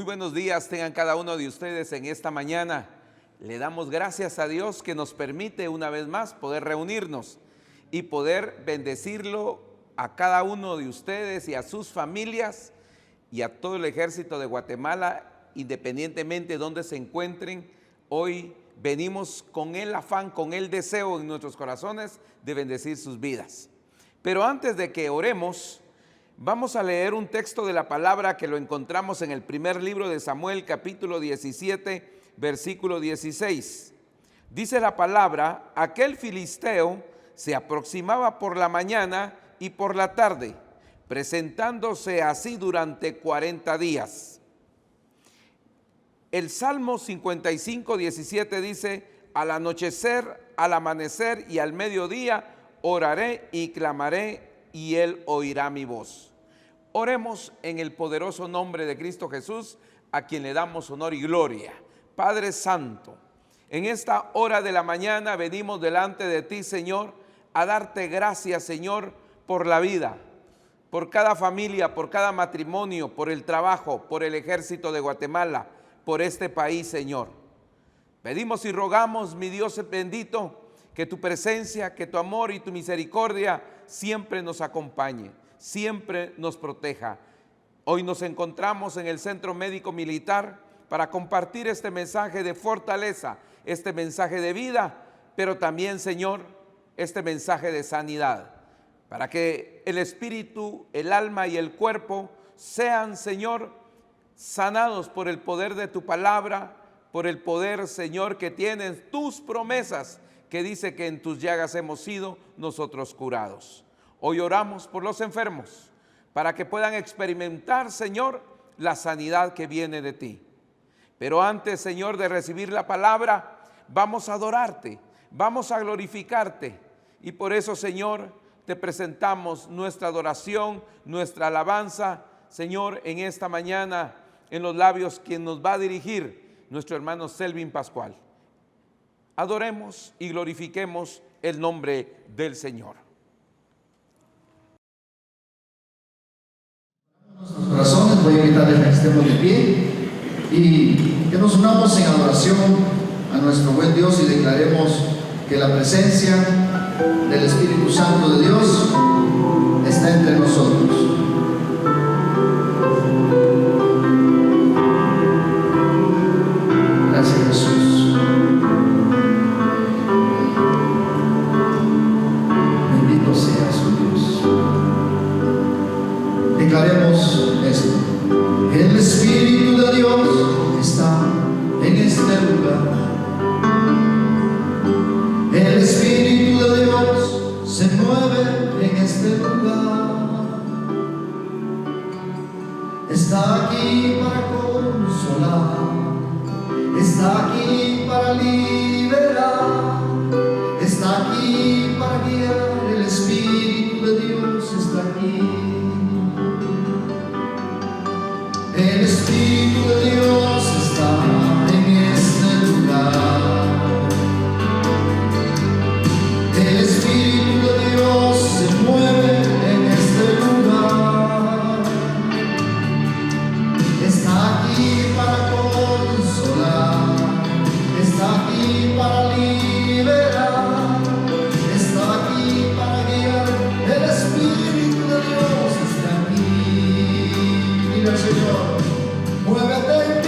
Muy buenos días tengan cada uno de ustedes en esta mañana. Le damos gracias a Dios que nos permite una vez más poder reunirnos y poder bendecirlo a cada uno de ustedes y a sus familias y a todo el ejército de Guatemala, independientemente de donde se encuentren. Hoy venimos con el afán, con el deseo en nuestros corazones de bendecir sus vidas. Pero antes de que oremos, vamos a leer un texto de la palabra que lo encontramos en el primer libro de Samuel, capítulo 17, versículo 16. Dice la palabra: aquel filisteo se aproximaba por la mañana y por la tarde, presentándose así durante 40 días. El Salmo 55, 17 dice: al anochecer, al amanecer y al mediodía oraré y clamaré, y Él oirá mi voz. Oremos en el poderoso nombre de Cristo Jesús, a quien le damos honor y gloria. Padre Santo, en esta hora de la mañana venimos delante de ti, Señor, a darte gracias, Señor, por la vida, por cada familia, por cada matrimonio, por el trabajo, por el ejército de Guatemala, por este país, Señor. Pedimos y rogamos, mi Dios bendito, que tu presencia, que tu amor y tu misericordia siempre nos acompañe, siempre nos proteja. Hoy nos encontramos en el Centro Médico Militar para compartir este mensaje de fortaleza, este mensaje de vida, pero también, Señor, este mensaje de sanidad, para que el espíritu, el alma y el cuerpo sean, Señor, sanados por el poder de tu palabra, por el poder, Señor, que tienen tus promesas, que dice que en tus llagas hemos sido nosotros curados. Hoy oramos por los enfermos, para que puedan experimentar, Señor, la sanidad que viene de ti. Pero antes, Señor, de recibir la palabra, vamos a adorarte, vamos a glorificarte. Y por eso, Señor, te presentamos nuestra adoración, nuestra alabanza, Señor, en esta mañana, en los labios quien nos va a dirigir, nuestro hermano Selvin Pascual. Adoremos y glorifiquemos el nombre del Señor. Nuestros corazones, voy a invitarles a que estemos de pie y que nos unamos en adoración a nuestro buen Dios y declaremos que la presencia del Espíritu Santo de Dios está entre nosotros. Gracias, Jesús. Bendito seas, oh Dios. Declaremos esto: el Espíritu de Dios está en este lugar. El Espíritu de Dios se mueve en este lugar. Está aquí para consolar, está aquí para liberar, está aquí para guiar. El Espíritu de Dios está aquí. El Espíritu de Dios está en este lugar. El Espíritu de Dios se mueve en este lugar. Está aquí para consolar, está aquí para liberar, está aquí para guiar. El Espíritu de Dios está aquí. Mira, Señor, muévete.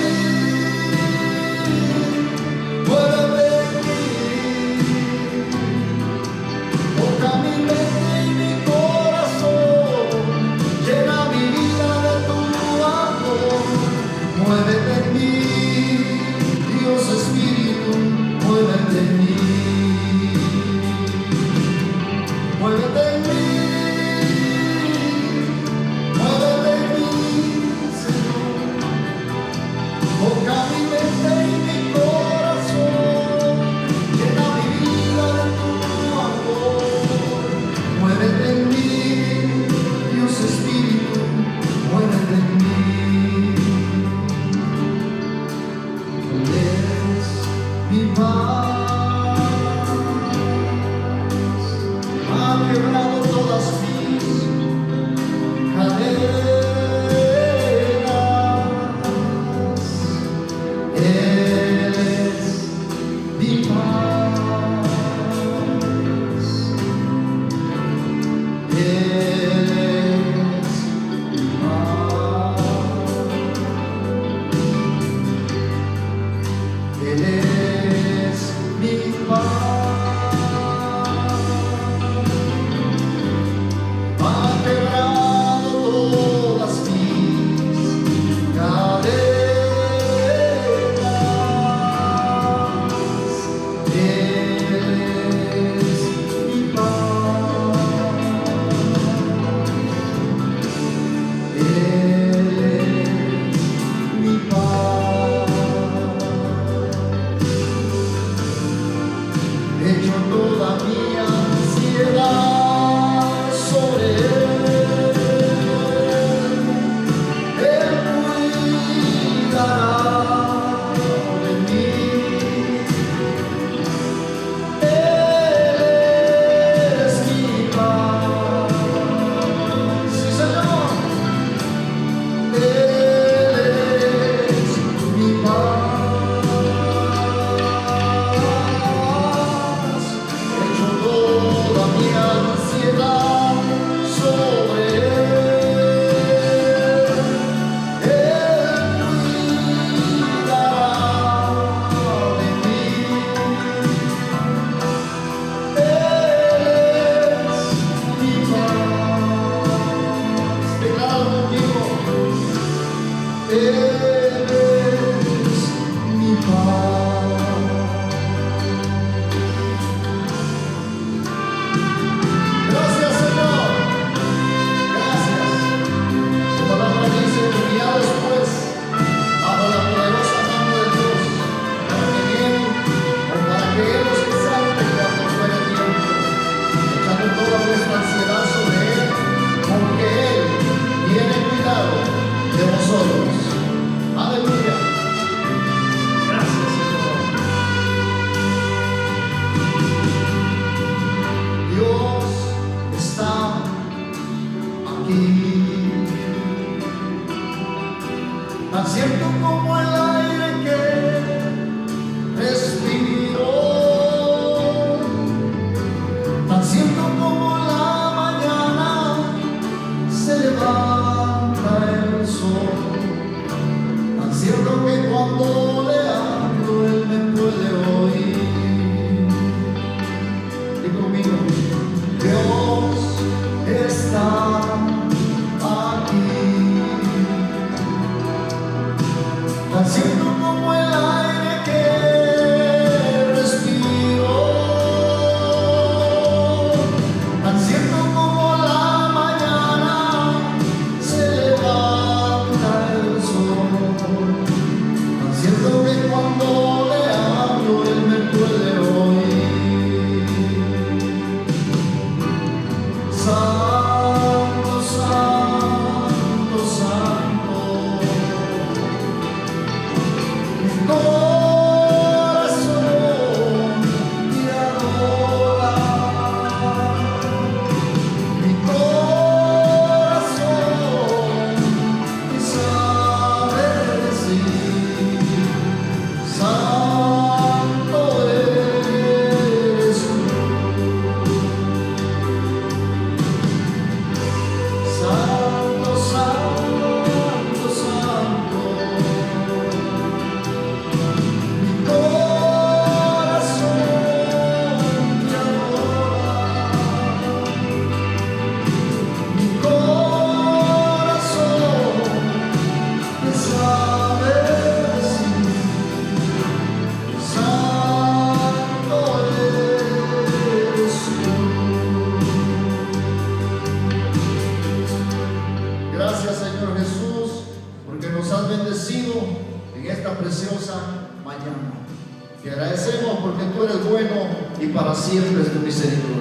Te agradecemos porque tú eres bueno y para siempre es tu misericordia.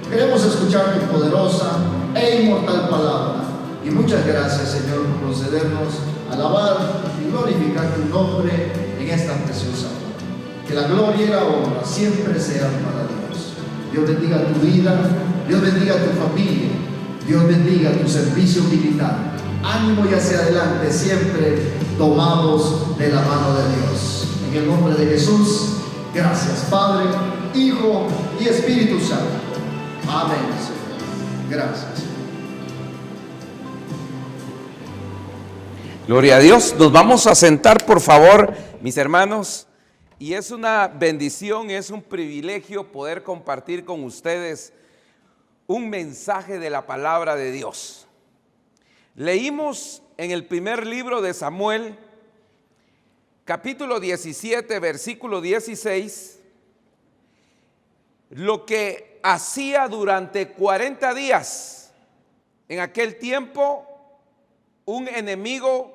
Queremos escuchar tu poderosa e inmortal palabra. Y muchas gracias, Señor, por concedernos alabar y glorificar tu nombre en esta preciosa hora. Que la gloria y la honra siempre sean para Dios. Dios bendiga tu vida, Dios bendiga tu familia, Dios bendiga tu servicio militar. Ánimo y hacia adelante, siempre tomados de la mano de Dios. En el nombre de Jesús, gracias, Padre, Hijo y Espíritu Santo. Amén, Señor. Gracias. Gloria a Dios. Nos vamos a sentar, por favor, mis hermanos. Y es una bendición, es un privilegio poder compartir con ustedes un mensaje de la palabra de Dios. Leímos en el primer libro de Samuel, capítulo 17, versículo 16, lo que hacía durante 40 días. En aquel tiempo, un enemigo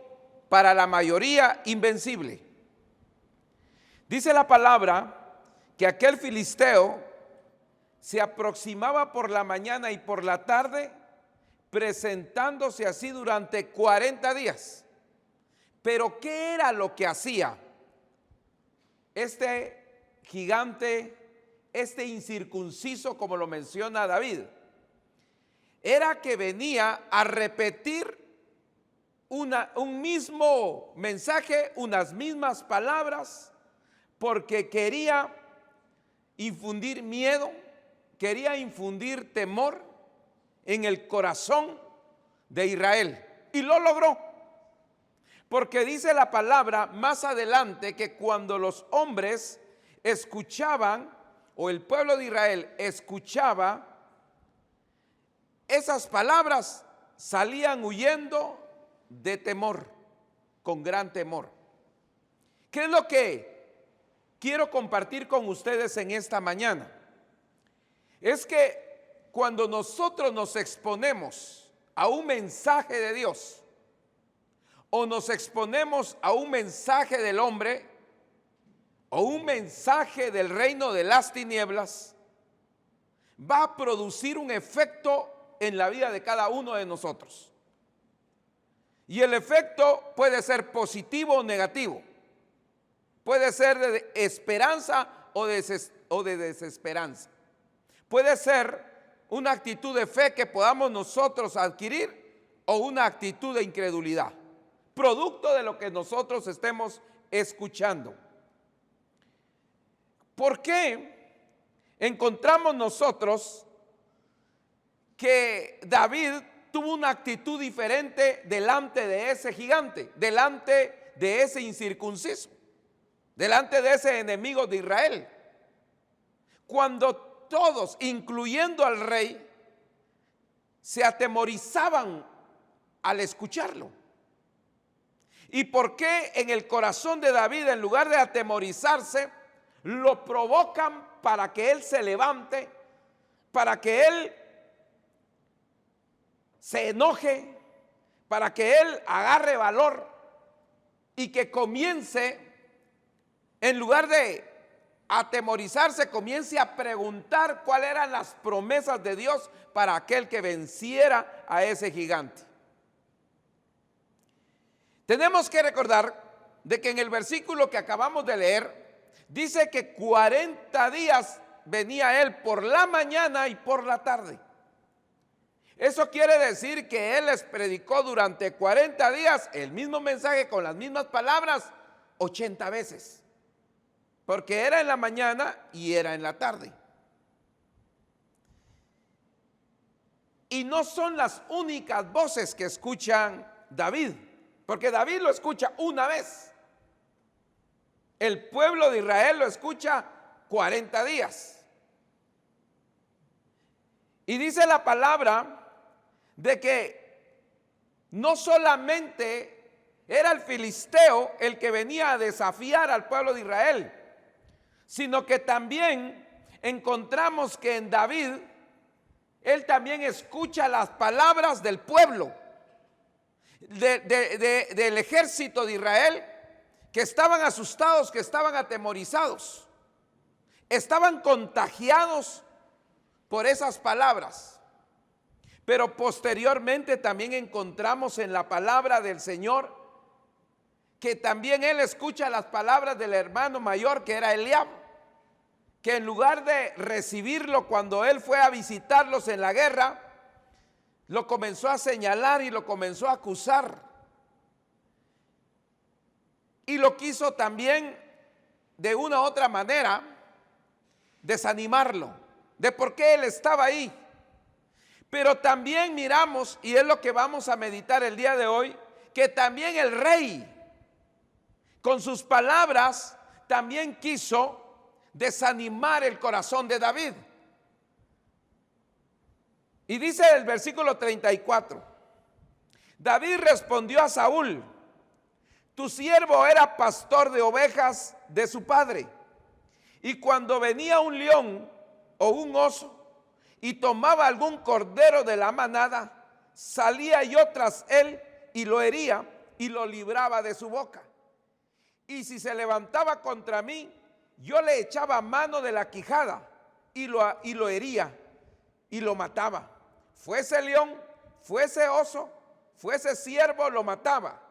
para la mayoría invencible. Dice la palabra que aquel filisteo se aproximaba por la mañana y por la tarde, presentándose así durante 40 días. Pero ¿qué era lo que hacía este gigante, este incircunciso, como lo menciona David? Era que venía a repetir un mismo mensaje, unas mismas palabras, porque quería infundir miedo, quería infundir temor en el corazón de Israel. Y lo logró. Porque dice la palabra más adelante que cuando los hombres escuchaban, o el pueblo de Israel escuchaba esas palabras, salían huyendo de temor, con gran temor. ¿Qué es lo que quiero compartir con ustedes en esta mañana? Es que cuando nosotros nos exponemos a un mensaje de Dios, o nos exponemos a un mensaje del hombre, o un mensaje del reino de las tinieblas, va a producir un efecto en la vida de cada uno de nosotros. Y el efecto puede ser positivo o negativo. Puede ser de esperanza o de desesperanza. Puede ser una actitud de fe que podamos nosotros adquirir o una actitud de incredulidad, producto de lo que nosotros estemos escuchando. ¿Por qué encontramos nosotros que David tuvo una actitud diferente delante de ese gigante, delante de ese incircunciso, delante de ese enemigo de Israel? Cuando todos, incluyendo al rey, se atemorizaban al escucharlo. ¿Y por qué en el corazón de David, en lugar de atemorizarse, lo provocan para que él se levante, para que él se enoje, para que él agarre valor y que comience, en lugar de atemorizarse, comience a preguntar cuáles eran las promesas de Dios para aquel que venciera a ese gigante? Tenemos que recordar de que en el versículo que acabamos de leer, dice que 40 días venía él por la mañana y por la tarde. Eso quiere decir que él les predicó durante 40 días el mismo mensaje con las mismas palabras 80 veces. Porque era en la mañana y era en la tarde. Y no son las únicas voces que escuchan David, porque David lo escucha una vez. El pueblo de Israel lo escucha 40 días. Y dice la palabra de que no solamente era el filisteo el que venía a desafiar al pueblo de Israel, sino que también encontramos que en David, él también escucha las palabras del pueblo, del ejército de Israel, que estaban asustados, que estaban atemorizados. estaban contagiados por esas palabras. Pero posteriormente también encontramos en la palabra del Señor que también él escucha las palabras del hermano mayor, que era Eliab, que en lugar de recibirlo cuando él fue a visitarlos en la guerra, lo comenzó a señalar y lo comenzó a acusar. Y lo quiso también de una u otra manera desanimarlo, de por qué él estaba ahí. Pero también miramos, y es lo que vamos a meditar el día de hoy, que también el rey, con sus palabras, también quiso desanimar el corazón de David. Y dice el versículo 34, David respondió a Saúl: tu siervo era pastor de ovejas de su padre, y cuando venía un león o un oso y tomaba algún cordero de la manada, salía yo tras él y lo hería y lo libraba de su boca. Y si se levantaba contra mí, yo le echaba mano de la quijada y lo hería y lo mataba. Fuese león, fuese oso, fuese ciervo, lo mataba.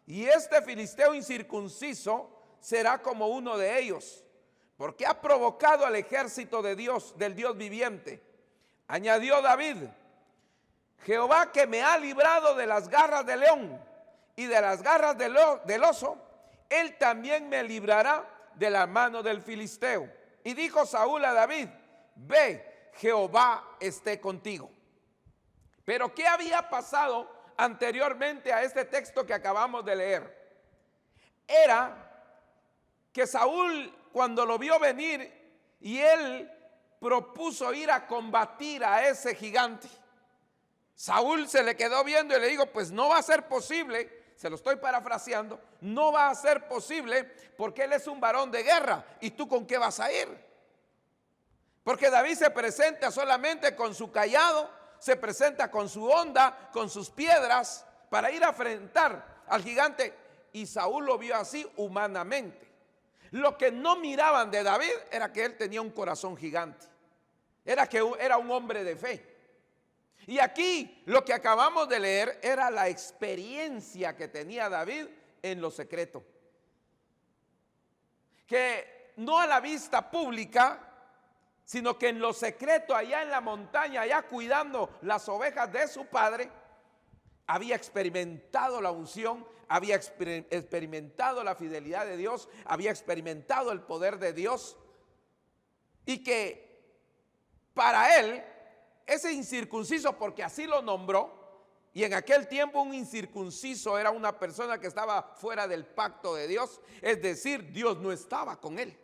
Y este filisteo incircunciso será como uno de ellos, porque ha provocado al ejército de Dios, del Dios viviente. Añadió David: Jehová, que me ha librado de las garras del león y de las garras del oso, él también me librará de la mano del filisteo. Y dijo Saúl a David: ve, Jehová esté contigo. Pero ¿qué había pasado anteriormente a este texto que acabamos de leer? Era que Saúl, cuando lo vio venir, y él propuso ir a combatir a ese gigante, Saúl se le quedó viendo y le dijo: pues no va a ser posible. Se lo estoy parafraseando, no va a ser posible porque él es un varón de guerra. ¿Y tú con qué vas a ir? Porque David se presenta solamente con su cayado, se presenta con su honda, con sus piedras, para ir a enfrentar al gigante. Y Saúl lo vio así humanamente. Lo que no miraban de David era que él tenía un corazón gigante. Era que era un hombre de fe. Y aquí lo que acabamos de leer era la experiencia que tenía David en lo secreto. Que no a la vista pública, sino que en lo secreto, allá en la montaña, allá cuidando las ovejas de su padre, había experimentado la unción, había experimentado la fidelidad de Dios, había experimentado el poder de Dios. Y que para él, ese incircunciso, porque así lo nombró, y en aquel tiempo un incircunciso era una persona que estaba fuera del pacto de Dios, es decir, Dios no estaba con él.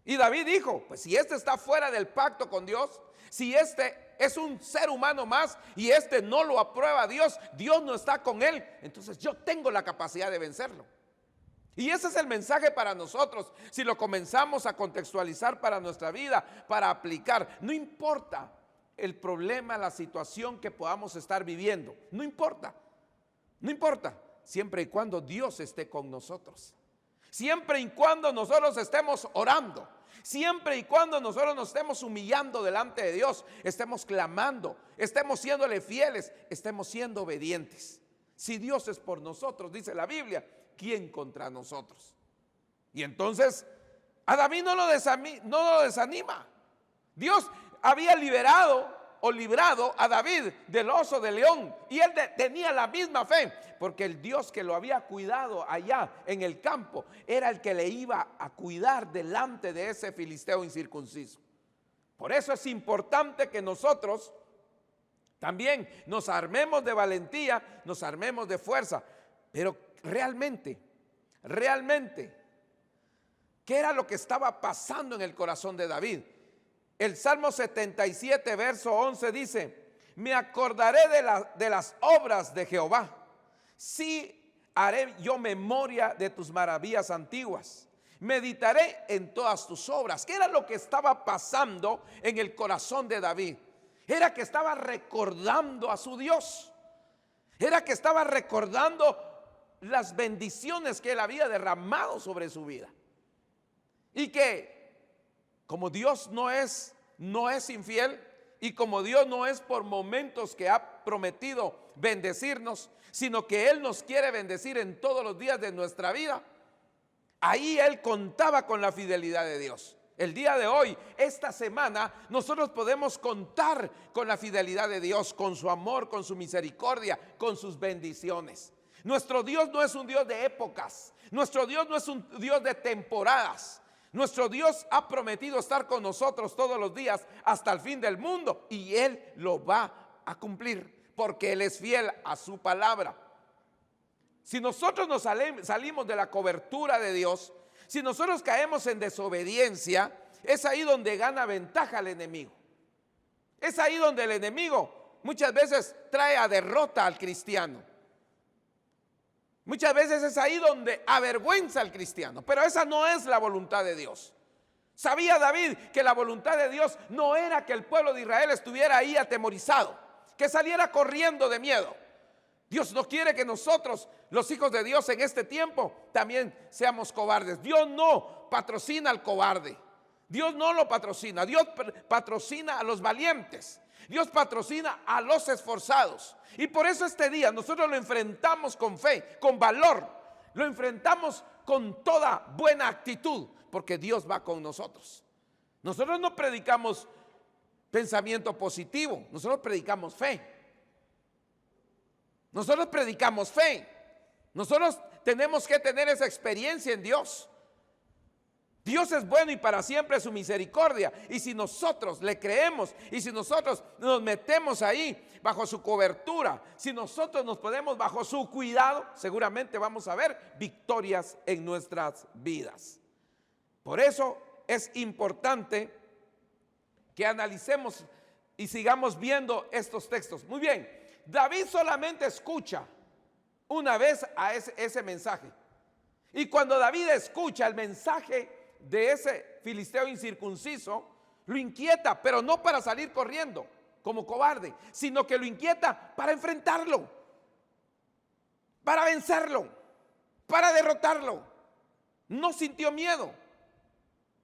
Y David dijo: pues si este está fuera del pacto con Dios, si este es un ser humano más y este no lo aprueba Dios, Dios no está con él, entonces yo tengo la capacidad de vencerlo. Y ese es el mensaje para nosotros, si lo comenzamos a contextualizar para nuestra vida, para aplicar. No importa el problema, la situación que podamos estar viviendo, no importa, siempre y cuando Dios esté con nosotros, siempre y cuando nosotros estemos orando, siempre y cuando nosotros nos estemos humillando delante de Dios, estemos clamando, estemos siéndole fieles, estemos siendo obedientes. Si Dios es por nosotros, dice la Biblia, ¿quién contra nosotros? Y entonces a David no lo desanima. Dios había librado a David del oso de león, y él tenía la misma fe, porque el Dios que lo había cuidado allá en el campo era el que le iba a cuidar delante de ese filisteo incircunciso. Por eso es importante que nosotros también nos armemos de valentía, nos armemos de fuerza. Pero realmente, ¿qué era lo que estaba pasando en el corazón de David? El Salmo 77, verso 11 dice: me acordaré de las obras de Jehová, sí haré yo memoria de tus maravillas antiguas, meditaré en todas tus obras. ¿Qué era lo que estaba pasando en el corazón de David? Era que estaba recordando a su Dios, era que estaba recordando las bendiciones que él había derramado sobre su vida, y que como Dios no es infiel, y como Dios no es por momentos que ha prometido bendecirnos, sino que Él nos quiere bendecir en todos los días de nuestra vida, ahí Él contaba con la fidelidad de Dios. El día de hoy, esta semana, nosotros podemos contar con la fidelidad de Dios, con su amor, con su misericordia, con sus bendiciones. Nuestro Dios no es un Dios de épocas, nuestro Dios no es un Dios de temporadas. Nuestro Dios ha prometido estar con nosotros todos los días hasta el fin del mundo, y Él lo va a cumplir porque Él es fiel a su palabra. Si nosotros nos salimos de la cobertura de Dios, si nosotros caemos en desobediencia, es ahí donde gana ventaja el enemigo. Es ahí donde el enemigo muchas veces trae a derrota al cristiano. Muchas veces es ahí donde avergüenza al cristiano, pero esa no es la voluntad de Dios. Sabía David que la voluntad de Dios no era que el pueblo de Israel estuviera ahí atemorizado, que saliera corriendo de miedo. Dios no quiere que nosotros, los hijos de Dios en este tiempo, también seamos cobardes. Dios no patrocina al cobarde. Dios no lo patrocina. Dios patrocina a los valientes. Dios patrocina a los esforzados. Y por eso este día nosotros lo enfrentamos con fe, con valor. Lo enfrentamos con toda buena actitud, porque Dios va con nosotros. Nosotros no predicamos pensamiento positivo, nosotros predicamos fe. Nosotros predicamos fe. Nosotros tenemos que tener esa experiencia en Dios. Dios es bueno y para siempre es su misericordia. Y si nosotros le creemos, y si nosotros nos metemos ahí bajo su cobertura, si nosotros nos ponemos bajo su cuidado, seguramente vamos a ver victorias en nuestras vidas. Por eso es importante que analicemos y sigamos viendo estos textos. Muy bien, David solamente escucha una vez a ese mensaje. Y cuando David escucha el mensaje de ese filisteo incircunciso, lo inquieta, pero no para salir corriendo como cobarde, sino que lo inquieta para enfrentarlo, para vencerlo, para derrotarlo. No sintió miedo.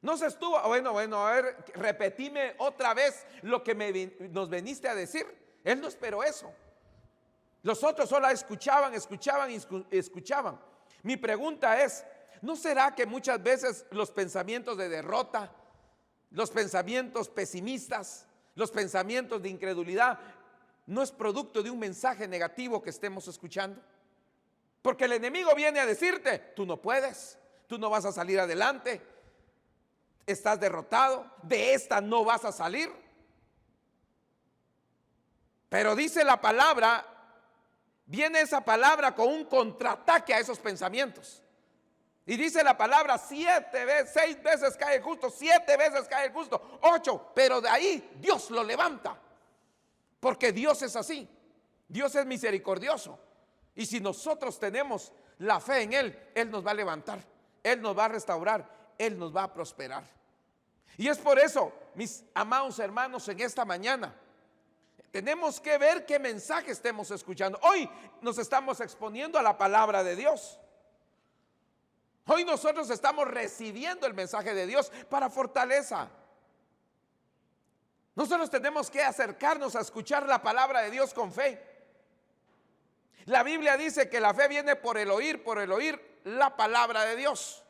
No se estuvo, bueno, a ver, repetime otra vez lo que nos veniste a decir. Él no esperó eso. Los otros solo escuchaban. Mi pregunta es, ¿no será que muchas veces los pensamientos de derrota, los pensamientos pesimistas, los pensamientos de incredulidad, no es producto de un mensaje negativo que estemos escuchando? Porque el enemigo viene a decirte, tú no puedes, tú no vas a salir adelante, estás derrotado, de esta no vas a salir. Pero dice la palabra, viene esa palabra con un contraataque a esos pensamientos. Y dice la palabra, 6 veces cae el justo, 7 veces cae el justo, 8, pero de ahí Dios lo levanta. Porque Dios es así, Dios es misericordioso. Y si nosotros tenemos la fe en Él, Él nos va a levantar, Él nos va a restaurar, Él nos va a prosperar. Y es por eso, mis amados hermanos, en esta mañana tenemos que ver qué mensaje estemos escuchando. Hoy nos estamos exponiendo a la palabra de Dios. Hoy nosotros estamos recibiendo el mensaje de Dios para fortaleza. Nosotros tenemos que acercarnos a escuchar la palabra de Dios con fe. La Biblia dice que la fe viene por el oír la palabra de Dios.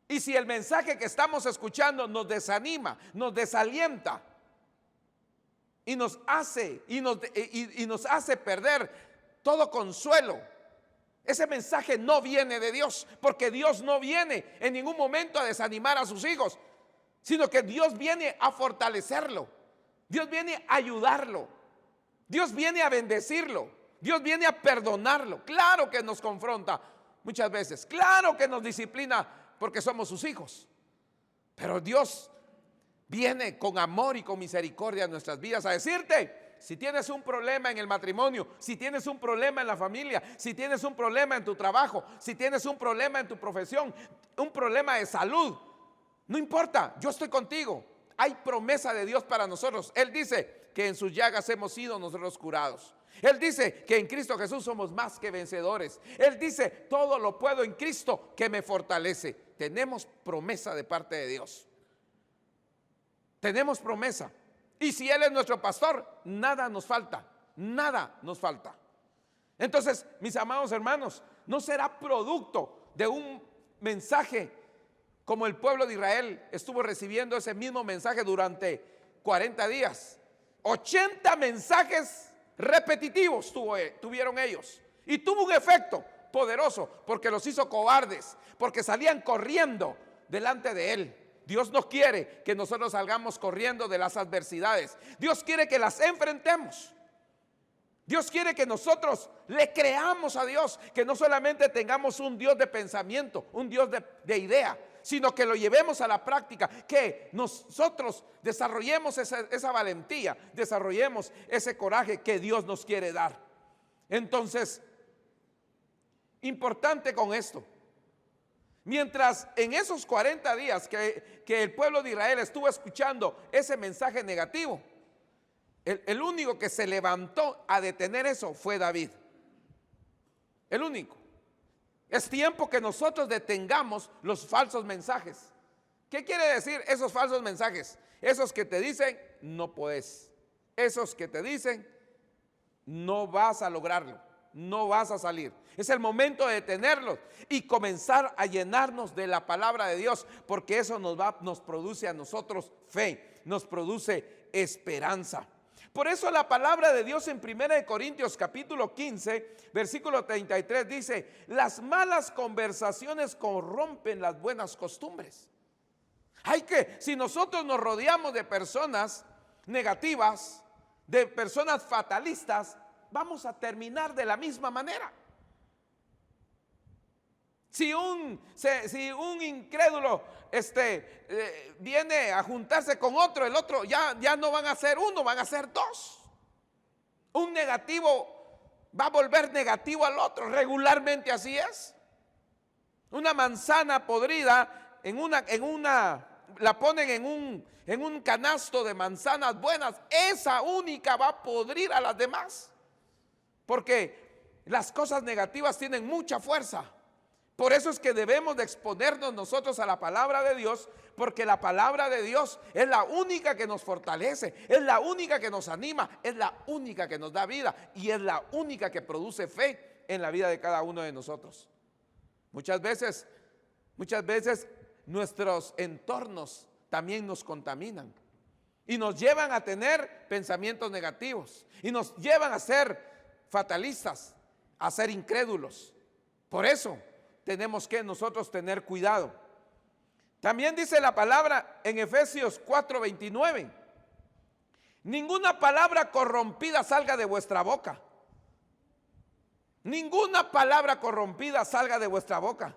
Y si el mensaje que estamos escuchando nos desanima, nos desalienta y nos hace perder todo consuelo, ese mensaje no viene de Dios, porque Dios no viene en ningún momento a desanimar a sus hijos, sino que Dios viene a fortalecerlo, Dios viene a ayudarlo, Dios viene a bendecirlo, Dios viene a perdonarlo. Claro que nos confronta muchas veces, claro que nos disciplina porque somos sus hijos, pero Dios viene con amor y con misericordia en nuestras vidas a decirte, si tienes un problema en el matrimonio, si tienes un problema en la familia, si tienes un problema en tu trabajo, si tienes un problema en tu profesión, un problema de salud, no importa, yo estoy contigo. Hay promesa de Dios para nosotros. Él dice que en sus llagas hemos sido nosotros curados. Él dice que en Cristo Jesús somos más que vencedores. Él dice, todo lo puedo en Cristo que me fortalece. Tenemos promesa de parte de Dios. tenemos promesa. Y si Él es nuestro pastor, nada nos falta, nada nos falta. Entonces, mis amados hermanos, no será producto de un mensaje como el pueblo de Israel estuvo recibiendo ese mismo mensaje durante 40 días. 80 mensajes repetitivos tuvieron ellos. Y tuvo un efecto poderoso porque los hizo cobardes, porque salían corriendo delante de Él. Dios no quiere que nosotros salgamos corriendo de las adversidades. Dios quiere que las enfrentemos. Dios quiere que nosotros le creamos a Dios, que no solamente tengamos un Dios de pensamiento, un Dios de idea, sino que lo llevemos a la práctica, que nosotros desarrollemos esa valentía, desarrollemos ese coraje que Dios nos quiere dar. Entonces, importante con esto, mientras en esos 40 días que el pueblo de Israel estuvo escuchando ese mensaje negativo, el único que se levantó a detener eso fue David. El único. Es tiempo que nosotros detengamos los falsos mensajes. ¿Qué quiere decir esos falsos mensajes? Esos que te dicen no puedes. Esos que te dicen no vas a lograrlo, no vas a salir. Es el momento de detenerlos y comenzar a llenarnos de la palabra de Dios, porque eso nos produce a nosotros fe, nos produce esperanza. Por eso la palabra de Dios en 1 Corintios capítulo 15, versículo 33 dice: las malas conversaciones corrompen las buenas costumbres. Si nosotros nos rodeamos de personas negativas, de personas fatalistas, vamos a terminar de la misma manera. Si un incrédulo viene a juntarse con otro, el otro ya no van a ser uno, van a ser dos. Un negativo va a volver negativo al otro, regularmente así es. Una manzana podrida la ponen en un canasto de manzanas buenas, esa única va a podrir a las demás, porque las cosas negativas tienen mucha fuerza. Por eso es que debemos de exponernos nosotros a la palabra de Dios, porque la palabra de Dios es la única que nos fortalece, es la única que nos anima, es la única que nos da vida y es la única que produce fe en la vida de cada uno de nosotros. Muchas veces nuestros entornos también nos contaminan y nos llevan a tener pensamientos negativos y nos llevan a ser fatalistas, a ser incrédulos. Por eso tenemos que nosotros tener cuidado. También dice la palabra en Efesios 4:29: ninguna palabra corrompida salga de vuestra boca. Ninguna palabra corrompida salga de vuestra boca.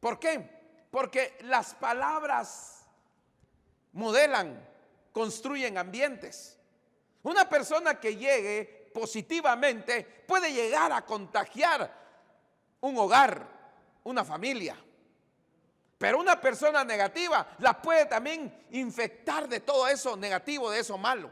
¿Por qué? Porque las palabras modelan, construyen ambientes. Una persona que llegue positivamente puede llegar a contagiar un hogar, una familia. Pero una persona negativa la puede también infectar de todo eso negativo, de eso malo.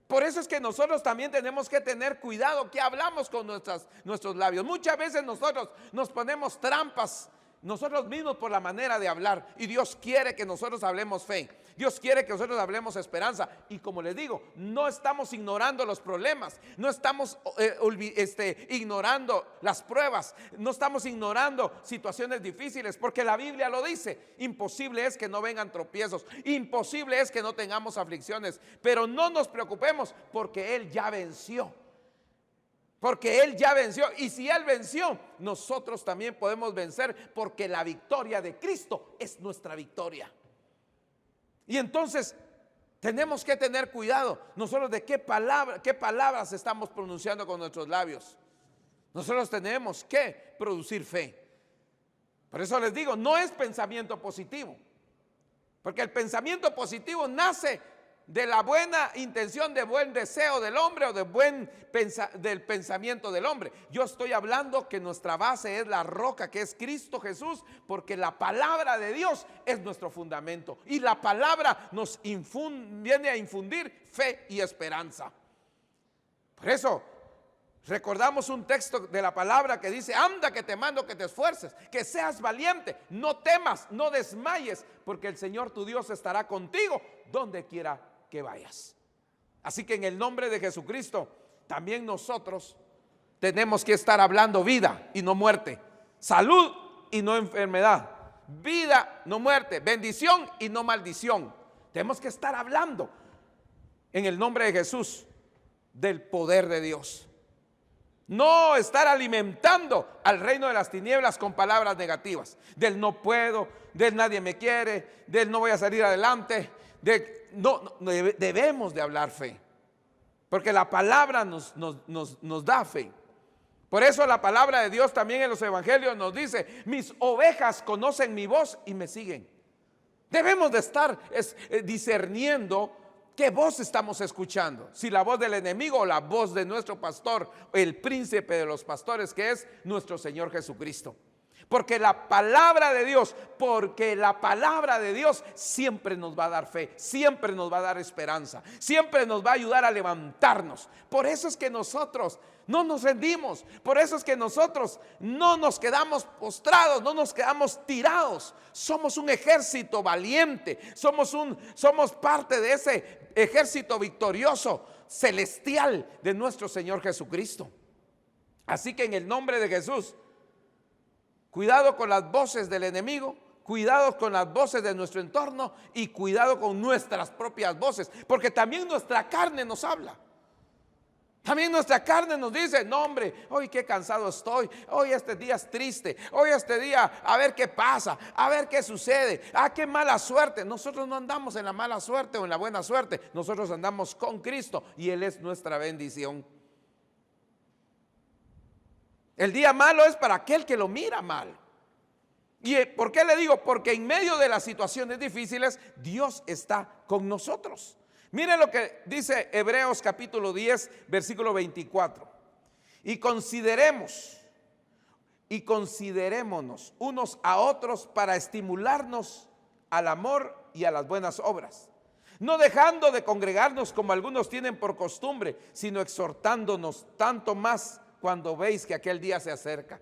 Por eso es que nosotros también tenemos que tener cuidado que hablamos con nuestros labios. Muchas veces nosotros nos ponemos trampas nosotros mismos por la manera de hablar, y Dios quiere que nosotros hablemos fe, Dios quiere que nosotros hablemos esperanza. Y como les digo, no estamos ignorando los problemas, no estamos ignorando las pruebas, no estamos ignorando situaciones difíciles, porque la Biblia lo dice: imposible es que no vengan tropiezos, imposible es que no tengamos aflicciones, pero no nos preocupemos, porque Él ya venció. Porque Él ya venció, y si Él venció, nosotros también podemos vencer, porque la victoria de Cristo es nuestra victoria. Y entonces tenemos que tener cuidado nosotros de qué palabras estamos pronunciando con nuestros labios. Nosotros tenemos que producir fe. Por eso les digo, no es pensamiento positivo, porque el pensamiento positivo nace de la buena intención, de buen deseo del hombre, o del pensamiento del hombre. Yo estoy hablando que nuestra base es la roca, que es Cristo Jesús, porque la palabra de Dios es nuestro fundamento, y la palabra nos viene a infundir fe y esperanza. Por eso Recordamos un texto de la palabra que dice: anda, que te mando que te esfuerces, que seas valiente, no temas, no desmayes, porque el Señor tu Dios estará contigo donde quiera que vayas. Así que en el nombre de Jesucristo, también nosotros tenemos que estar hablando vida y no muerte, salud y no enfermedad, vida, no muerte, bendición y no maldición. Tenemos que estar hablando en el nombre de Jesús del poder de Dios. No estar alimentando al reino de las tinieblas con palabras negativas, del no puedo, del nadie me quiere, del no voy a salir adelante. No, debemos de hablar fe, porque la palabra nos da fe. Por eso la palabra de Dios también en los evangelios nos dice: mis ovejas conocen mi voz y me siguen. Debemos de estar discerniendo qué voz estamos escuchando, si la voz del enemigo o la voz de nuestro pastor, el príncipe de los pastores, que es nuestro Señor Jesucristo. Porque la palabra de Dios siempre nos va a dar fe, siempre nos va a dar esperanza, siempre nos va a ayudar a levantarnos. Por eso es que nosotros no nos rendimos, por eso es que nosotros no nos quedamos postrados, no nos quedamos tirados. Somos un ejército valiente, somos parte de ese ejército victorioso celestial de nuestro Señor Jesucristo. Así que en el nombre de Jesús, cuidado con las voces del enemigo, cuidado con las voces de nuestro entorno y cuidado con nuestras propias voces, porque también nuestra carne nos habla. También nuestra carne nos dice: no, hombre, hoy qué cansado estoy, hoy este día es triste, hoy este día a ver qué pasa, a ver qué sucede, qué mala suerte. Nosotros no andamos en la mala suerte o en la buena suerte, nosotros andamos con Cristo y Él es nuestra bendición. El día malo es para aquel que lo mira mal. ¿Y por qué le digo? Porque en medio de las situaciones difíciles, Dios está con nosotros. Miren lo que dice Hebreos capítulo 10, versículo 24. Y considerémonos unos a otros para estimularnos al amor y a las buenas obras, no dejando de congregarnos como algunos tienen por costumbre, sino exhortándonos tanto más cuando veis que aquel día se acerca.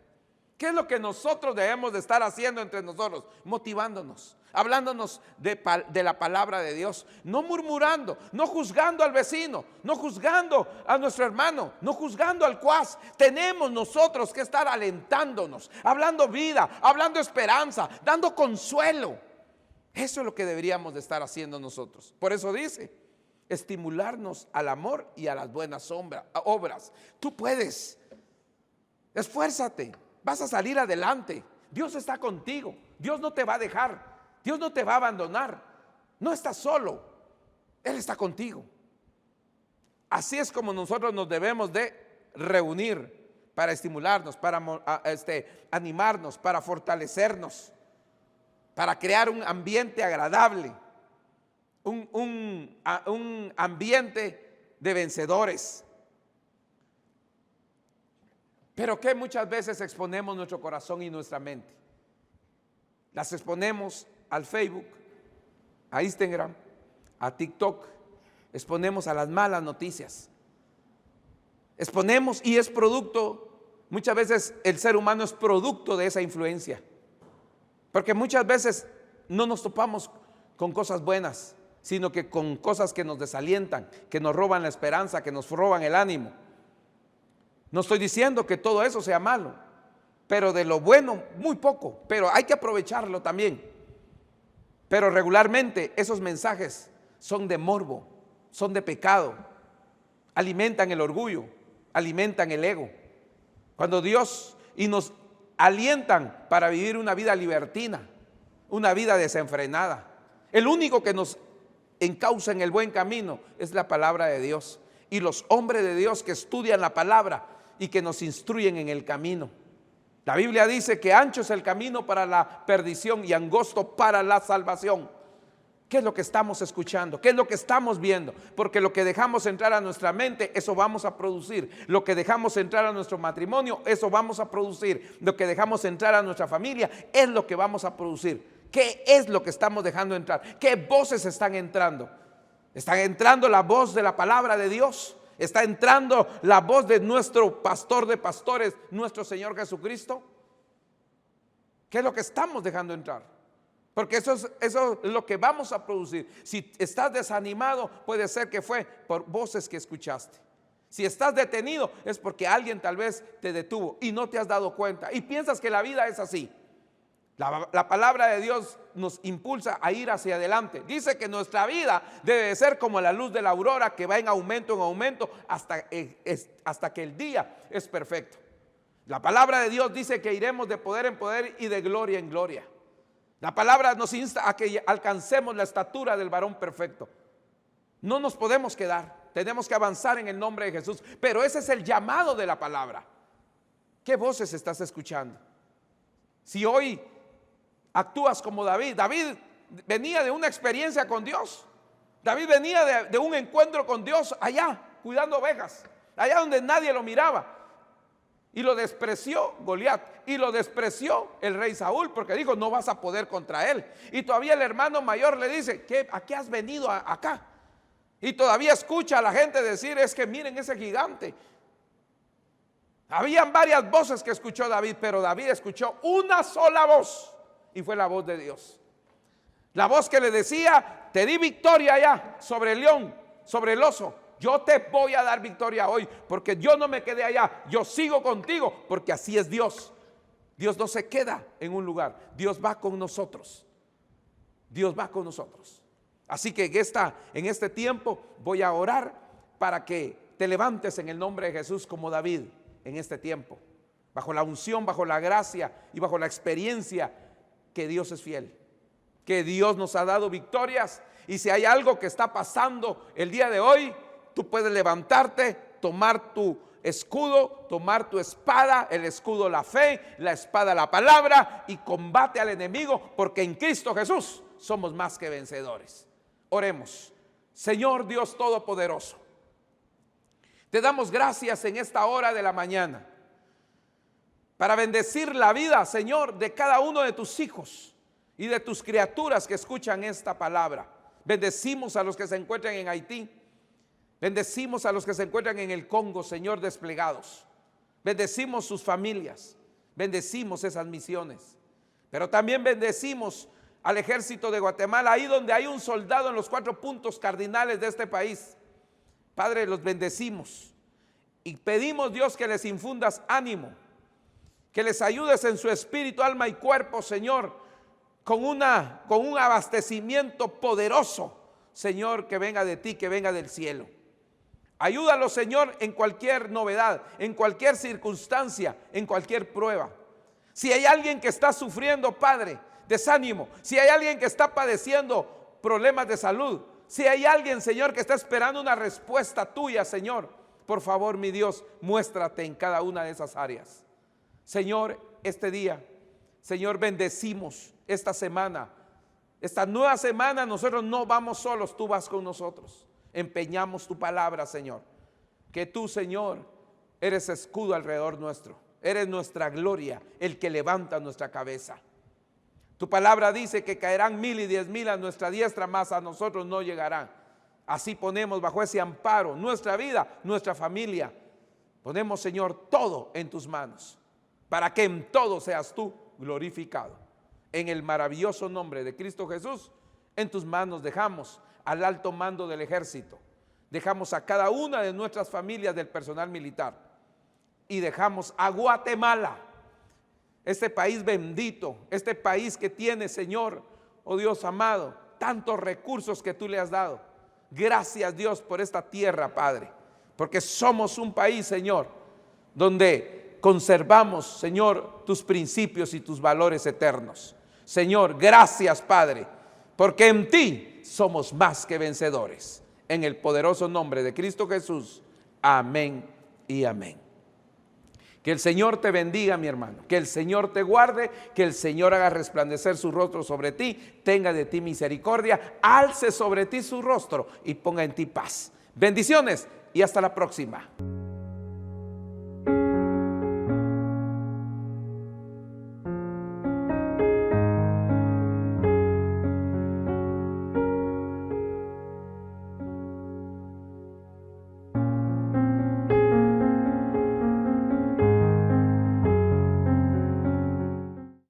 ¿Qué es lo que nosotros debemos de estar haciendo entre nosotros? Motivándonos, hablándonos de la palabra de Dios, no murmurando, no juzgando al vecino, no juzgando a nuestro hermano, no juzgando al cuas. Tenemos nosotros que estar alentándonos, hablando vida, hablando esperanza, dando consuelo. Eso es lo que deberíamos de estar haciendo nosotros. Por eso dice: estimularnos al amor y a las buenas obras. Tú puedes, esfuérzate. Vas a salir adelante. Dios está contigo. Dios no te va a dejar. Dios no te va a abandonar. No estás solo. Él está contigo. Así es como nosotros nos debemos de reunir para estimularnos, para animarnos, para fortalecernos, para crear un ambiente agradable, un ambiente de vencedores. Pero que muchas veces exponemos nuestro corazón y nuestra mente. Las exponemos al Facebook, a Instagram, a TikTok. Exponemos a las malas noticias. Exponemos, y es producto, muchas veces el ser humano es producto de esa influencia. Porque muchas veces no nos topamos con cosas buenas, sino que con cosas que nos desalientan, que nos roban la esperanza, que nos roban el ánimo. No estoy diciendo que todo eso sea malo, pero de lo bueno muy poco, pero hay que aprovecharlo también. Pero regularmente esos mensajes son de morbo, son de pecado, alimentan el orgullo, alimentan el ego. Cuando Dios nos alientan para vivir una vida libertina, una vida desenfrenada. El único que nos encausa en el buen camino es la palabra de Dios y los hombres de Dios que estudian la palabra y que nos instruyen en el camino. La Biblia dice que ancho es el camino para la perdición y angosto para la salvación. ¿Qué es lo que estamos escuchando? ¿Qué es lo que estamos viendo? Porque lo que dejamos entrar a nuestra mente, eso vamos a producir. Lo que dejamos entrar a nuestro matrimonio, eso vamos a producir. Lo que dejamos entrar a nuestra familia, es lo que vamos a producir. ¿Qué es lo que estamos dejando entrar? ¿Qué voces están entrando? ¿Están entrando la voz de la palabra de Dios? ¿Está entrando la voz de nuestro pastor de pastores, nuestro Señor Jesucristo? ¿Qué es lo que estamos dejando entrar? Porque eso es lo que vamos a producir. Si estás desanimado, puede ser que fue por voces que escuchaste. Si estás detenido, es porque alguien tal vez te detuvo y no te has dado cuenta. Y piensas que la vida es así. La palabra de Dios nos impulsa a ir hacia adelante. Dice que nuestra vida debe ser como la luz de la aurora, que va en aumento hasta que el día es perfecto. La palabra de Dios dice que iremos de poder en poder y de gloria en gloria. La palabra nos insta a que alcancemos la estatura del varón perfecto. No nos podemos quedar, tenemos que avanzar en el nombre de Jesús. Pero ese es el llamado de la palabra. ¿Qué voces estás escuchando? Si hoy actúas como David. David venía de una experiencia con Dios. David venía de un encuentro con Dios allá, cuidando ovejas, allá donde nadie lo miraba. Y lo despreció Goliat, y lo despreció el rey Saúl, porque dijo: no vas a poder contra él. Y todavía el hermano mayor le dice: ¿a qué has venido acá? Y todavía escucha a la gente decir: es que miren ese gigante. Habían varias voces que escuchó David, pero David escuchó una sola voz, y fue la voz de Dios. La voz que le decía: te di victoria allá sobre el león, sobre el oso. Yo te voy a dar victoria hoy, porque yo no me quedé allá, yo sigo contigo, porque así es Dios. Dios no se queda en un lugar, Dios va con nosotros. Dios va con nosotros. Así que en este tiempo voy a orar para que te levantes en el nombre de Jesús como David en este tiempo, bajo la unción, bajo la gracia y bajo la experiencia que Dios es fiel, que Dios nos ha dado victorias. Y si hay algo que está pasando el día de hoy, tú puedes levantarte, tomar tu escudo, tomar tu espada, el escudo la fe, la espada la palabra, y combate al enemigo, porque en Cristo Jesús somos más que vencedores. Oremos. Señor Dios Todopoderoso, te damos gracias en esta hora de la mañana para bendecir la vida, Señor, de cada uno de tus hijos y de tus criaturas que escuchan esta palabra. Bendecimos a los que se encuentran en Haití. Bendecimos a los que se encuentran en el Congo, Señor, desplegados. Bendecimos sus familias. Bendecimos esas misiones. Pero también bendecimos al ejército de Guatemala, ahí donde hay un soldado en los 4 puntos cardinales de este país. Padre, los bendecimos y pedimos, Dios, que les infundas ánimo, que les ayudes en su espíritu, alma y cuerpo, Señor, con un abastecimiento poderoso, Señor, que venga de ti, que venga del cielo. Ayúdalos, Señor, en cualquier novedad, en cualquier circunstancia, en cualquier prueba. Si hay alguien que está sufriendo, Padre, desánimo. Si hay alguien que está padeciendo problemas de salud. Si hay alguien, Señor, que está esperando una respuesta tuya, Señor, por favor, mi Dios, muéstrate en cada una de esas áreas. Señor, este día, Señor, bendecimos esta semana. Esta nueva semana nosotros no vamos solos, tú vas con nosotros. Empeñamos tu palabra, Señor. Que tú, Señor, eres escudo alrededor nuestro. Eres nuestra gloria, el que levanta nuestra cabeza. Tu palabra dice que caerán 1000 y 10,000 a nuestra diestra, mas a nosotros no llegarán. Así ponemos bajo ese amparo nuestra vida, nuestra familia. Ponemos, Señor, todo en tus manos, para que en todo seas tú glorificado. En el maravilloso nombre de Cristo Jesús, en tus manos dejamos al alto mando del ejército, dejamos a cada una de nuestras familias del personal militar y dejamos a Guatemala, este país bendito, este país que tiene, Señor, oh Dios amado, tantos recursos que tú le has dado. Gracias, Dios, por esta tierra, Padre, porque somos un país, Señor, donde conservamos, Señor, tus principios y tus valores eternos. Señor, gracias, Padre, porque en ti somos más que vencedores. En el poderoso nombre de Cristo Jesús. Amén y amén. Que el Señor te bendiga, mi hermano. Que el Señor te guarde. Que el Señor haga resplandecer su rostro sobre ti. Tenga de ti misericordia. Alce sobre ti su rostro y ponga en ti paz. Bendiciones y hasta la próxima.